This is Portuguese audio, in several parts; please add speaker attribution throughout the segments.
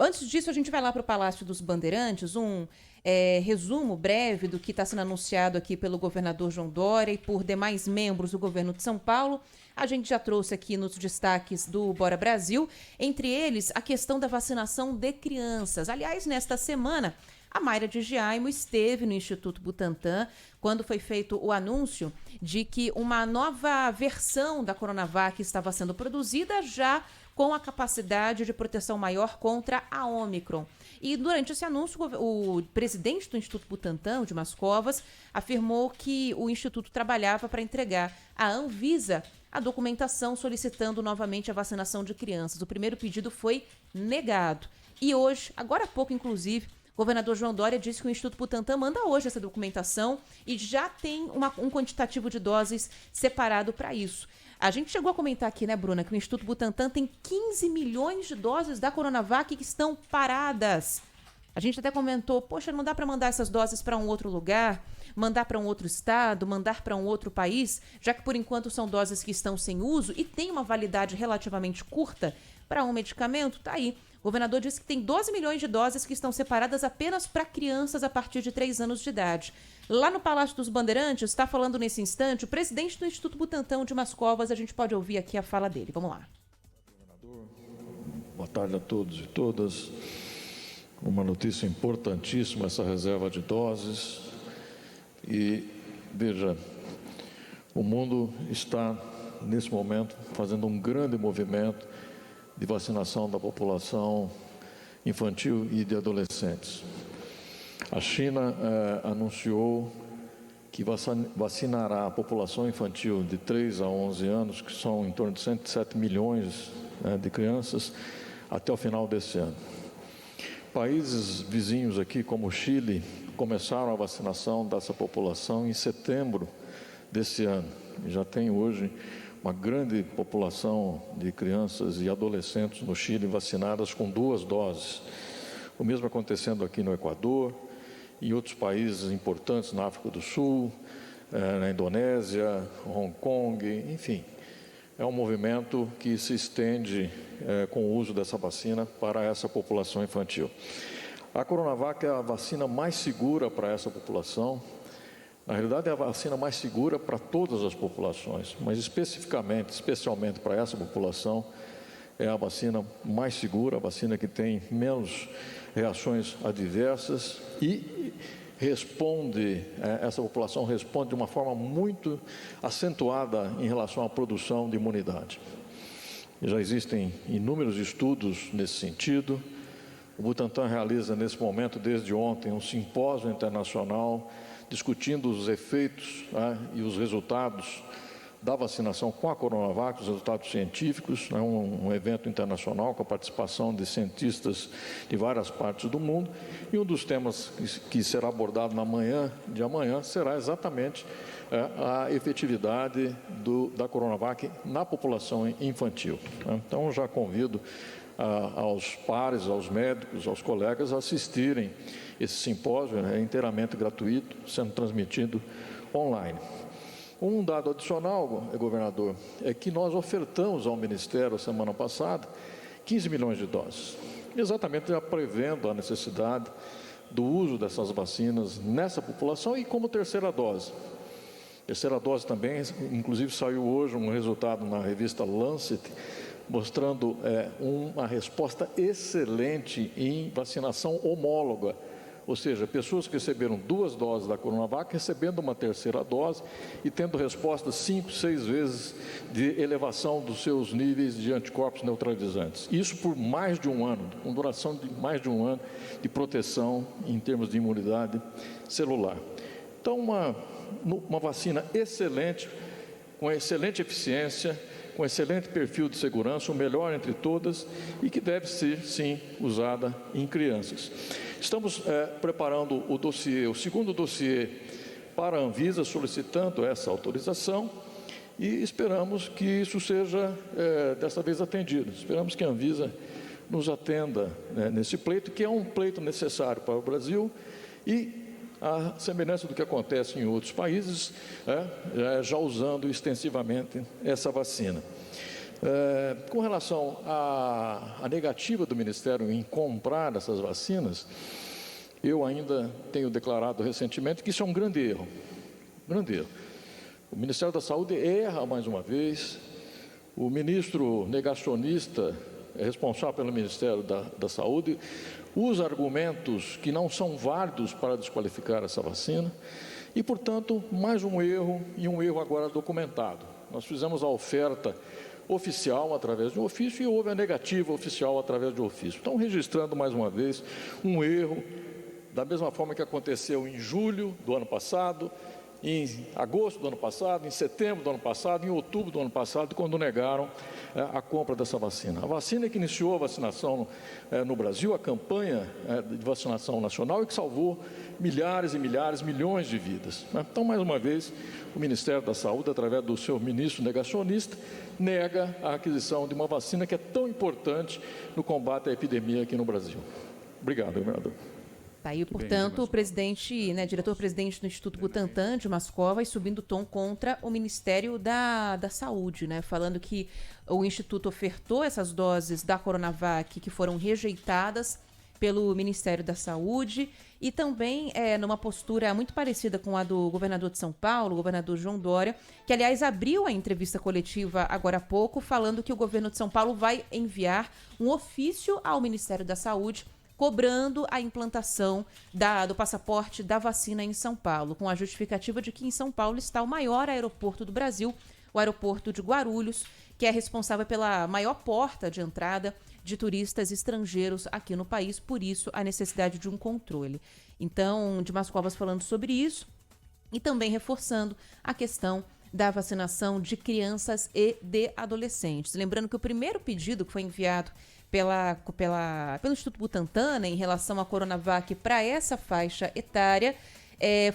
Speaker 1: Antes disso, a gente vai lá para o Palácio dos Bandeirantes, um resumo breve do que está sendo anunciado aqui pelo governador João Dória e por demais membros do governo de São Paulo. A gente já trouxe aqui nos destaques do Bora Brasil, entre eles a questão da vacinação de crianças. Aliás, nesta semana, a Mayra de Giaimo esteve no Instituto Butantan quando foi feito o anúncio de que uma nova versão da Coronavac estava sendo produzida já com a capacidade de proteção maior contra a Ômicron. E durante esse anúncio, o presidente do Instituto Butantan, o Dimas Covas, afirmou que o Instituto trabalhava para entregar à Anvisa a documentação solicitando novamente a vacinação de crianças. O primeiro pedido foi negado. E hoje, agora há pouco inclusive, o governador João Dória disse que o Instituto Butantan manda hoje essa documentação e já tem um quantitativo de doses separado para isso. A gente chegou a comentar aqui, né, Bruna, que o Instituto Butantan tem 15 milhões de doses da Coronavac que estão paradas. A gente até comentou, poxa, não dá para mandar essas doses para um outro lugar, mandar para um outro estado, mandar para um outro país, já que por enquanto são doses que estão sem uso e tem uma validade relativamente curta para um medicamento, tá aí. O governador disse que tem 12 milhões de doses que estão separadas apenas para crianças a partir de 3 anos de idade. Lá no Palácio dos Bandeirantes, está falando nesse instante o presidente do Instituto Butantan, Dimas Covas. A gente pode ouvir aqui a fala dele. Vamos lá.
Speaker 2: Boa tarde a todos e todas. Uma notícia importantíssima, essa reserva de doses. E, veja, o mundo está, nesse momento, fazendo um grande movimento de vacinação da população infantil e de adolescentes. A China anunciou que vacinará a população infantil de 3 a 11 anos, que são em torno de 107 milhões de crianças, até o final desse ano. Países vizinhos aqui, como o Chile, começaram a vacinação dessa população em setembro desse ano. E já tem hoje uma grande população de crianças e adolescentes no Chile vacinadas com 2 doses. O mesmo acontecendo aqui no Equador, em outros países importantes na África do Sul, na Indonésia, Hong Kong, enfim. É um movimento que se estende com o uso dessa vacina para essa população infantil. A Coronavac é a vacina mais segura para essa população. Na realidade, é a vacina mais segura para todas as populações, mas especialmente para essa população, é a vacina mais segura, a vacina que tem menos reações adversas e essa população responde de uma forma muito acentuada em relação à produção de imunidade. Já existem inúmeros estudos nesse sentido. O Butantan realiza nesse momento, desde ontem, um simpósio internacional discutindo os efeitos e os resultados da vacinação com a Coronavac, os resultados científicos, um evento internacional com a participação de cientistas de várias partes do mundo, e um dos temas que será abordado na manhã de amanhã será exatamente a efetividade da Coronavac na população infantil. Então, já convido aos pares, aos médicos, aos colegas a assistirem esse simpósio, é inteiramente gratuito, sendo transmitido online. Um dado adicional, governador, é que nós ofertamos ao Ministério, a semana passada, 15 milhões de doses, exatamente já prevendo a necessidade do uso dessas vacinas nessa população e como terceira dose. Terceira dose também, inclusive saiu hoje um resultado na revista Lancet, mostrando uma resposta excelente em vacinação homóloga, ou seja, pessoas que receberam 2 doses da Coronavac, recebendo uma terceira dose e tendo respostas 5, 6 vezes de elevação dos seus níveis de anticorpos neutralizantes. Isso por mais de um ano, com duração de mais de um ano de proteção em termos de imunidade celular. Então, uma vacina excelente, com excelente eficiência, com excelente perfil de segurança, o melhor entre todas e que deve ser, sim, usada em crianças. Estamos preparando o segundo dossiê para a Anvisa, solicitando essa autorização e esperamos que isso seja, dessa vez, atendido. Esperamos que a Anvisa nos atenda nesse pleito, que é um pleito necessário para o Brasil e, a semelhança do que acontece em outros países, já usando extensivamente essa vacina. Com relação à negativa do Ministério em comprar essas vacinas, eu ainda tenho declarado recentemente que isso é um grande erro. Grande erro. O Ministério da Saúde erra mais uma vez. O ministro negacionista, responsável pelo Ministério da Saúde, usa argumentos que não são válidos para desqualificar essa vacina. E, portanto, mais um erro, e um erro agora documentado. Nós fizemos a oferta oficial através de um ofício e houve a negativa oficial através de um ofício. Então, registrando mais uma vez um erro, da mesma forma que aconteceu em julho do ano passado, em agosto do ano passado, em setembro do ano passado, em outubro do ano passado, quando negaram a compra dessa vacina. A vacina que iniciou a vacinação no Brasil, a campanha de vacinação nacional, e que salvou milhares e milhares, milhões de vidas. Então, mais uma vez, o Ministério da Saúde, através do seu ministro negacionista, nega a aquisição de uma vacina que é tão importante no combate à epidemia aqui no Brasil. Obrigado, governador.
Speaker 1: Tá aí, portanto, o presidente, diretor-presidente do Instituto Butantan, Dimas Covas, subindo o tom contra o Ministério da Saúde, né? Falando que o Instituto ofertou essas doses da Coronavac que foram rejeitadas pelo Ministério da Saúde e também numa postura muito parecida com a do governador de São Paulo, o governador João Dória, que, aliás, abriu a entrevista coletiva agora há pouco, falando que o governo de São Paulo vai enviar um ofício ao Ministério da Saúde cobrando a implantação do passaporte da vacina em São Paulo, com a justificativa de que em São Paulo está o maior aeroporto do Brasil, o aeroporto de Guarulhos, que é responsável pela maior porta de entrada de turistas estrangeiros aqui no país, por isso a necessidade de um controle. Então, Dimas Covas falando sobre isso e também reforçando a questão da vacinação de crianças e de adolescentes. Lembrando que o primeiro pedido que foi enviado pelo Instituto Butantan, né, em relação à Coronavac para essa faixa etária,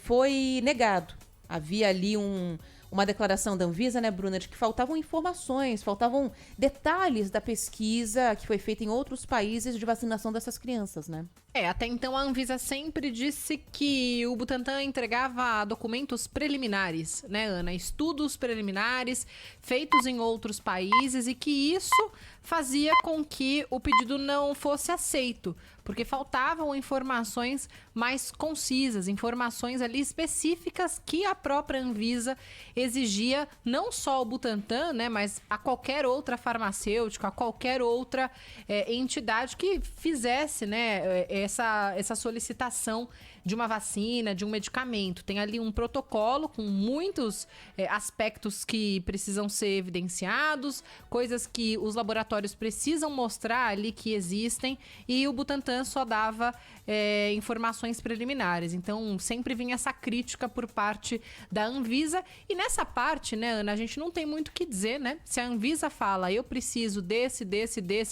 Speaker 1: foi negado. Havia ali uma declaração da Anvisa, né, Bruna, de que faltavam informações, faltavam detalhes da pesquisa que foi feita em outros países de vacinação dessas crianças, né?
Speaker 3: Até então a Anvisa sempre disse que o Butantan entregava documentos preliminares, né, Ana? Estudos preliminares feitos em outros países e que isso fazia com que o pedido não fosse aceito, porque faltavam informações mais concisas, informações ali específicas que a própria Anvisa exigia não só ao Butantan, né, mas a qualquer outra farmacêutica, a qualquer outra entidade que fizesse, né, essa solicitação de uma vacina, de um medicamento. Tem ali um protocolo com muitos aspectos que precisam ser evidenciados, coisas que os laboratórios precisam mostrar ali que existem, e o Butantan só dava informações preliminares. Então, sempre vinha essa crítica por parte da Anvisa. E nessa parte, né, Ana, a gente não tem muito o que dizer, né? Se a Anvisa fala, eu preciso desse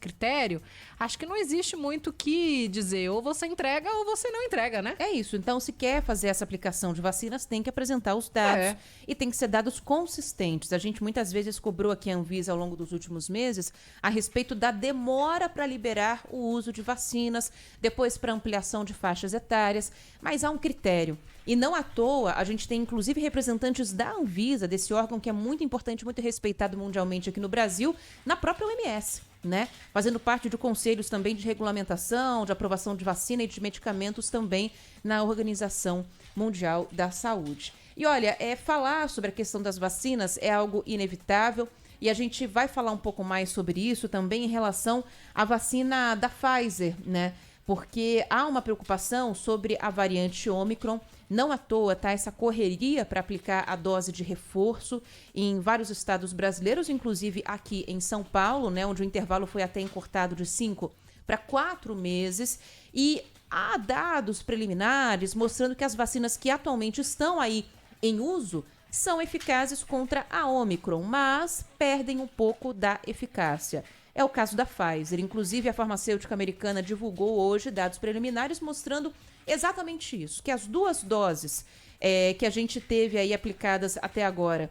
Speaker 3: critério, acho que não existe muito o que dizer. Ou você entrega ou você não entrega, né?
Speaker 1: É isso. Então, se quer fazer essa aplicação de vacinas, tem que apresentar os dados. E tem que ser dados consistentes. A gente muitas vezes cobrou aqui a Anvisa ao longo dos últimos meses a respeito da demora para liberar o uso de vacinas, depois para ampliação de faixas etárias, mas há um critério. E não à toa, a gente tem inclusive representantes da Anvisa, desse órgão que é muito importante, muito respeitado mundialmente aqui no Brasil, na própria OMS, né? Fazendo parte de conselhos também de regulamentação, de aprovação de vacina e de medicamentos também na Organização Mundial da Saúde. E olha, falar sobre a questão das vacinas é algo inevitável. E a gente vai falar um pouco mais sobre isso também em relação à vacina da Pfizer, né? Porque há uma preocupação sobre a variante Ômicron. Não à toa, tá? Essa correria para aplicar a dose de reforço em vários estados brasileiros, inclusive aqui em São Paulo, né? Onde o intervalo foi até encurtado de 5 para 4 meses. E há dados preliminares mostrando que as vacinas que atualmente estão aí em uso são eficazes contra a Ômicron, mas perdem um pouco da eficácia. É o caso da Pfizer. Inclusive, a farmacêutica americana divulgou hoje dados preliminares mostrando exatamente isso, que as 2 doses que a gente teve aí aplicadas até agora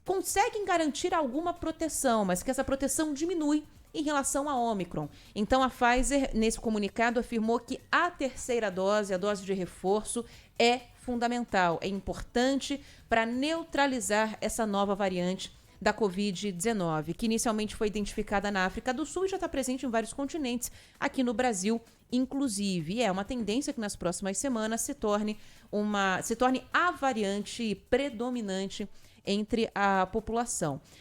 Speaker 1: conseguem garantir alguma proteção, mas que essa proteção diminui em relação à Ômicron. Então, a Pfizer, nesse comunicado, afirmou que a terceira dose, a dose de reforço, é fundamental, é importante para neutralizar essa nova variante da Covid-19, que inicialmente foi identificada na África do Sul e já está presente em vários continentes, aqui no Brasil, inclusive. E é uma tendência que nas próximas semanas se torne a variante predominante entre a população.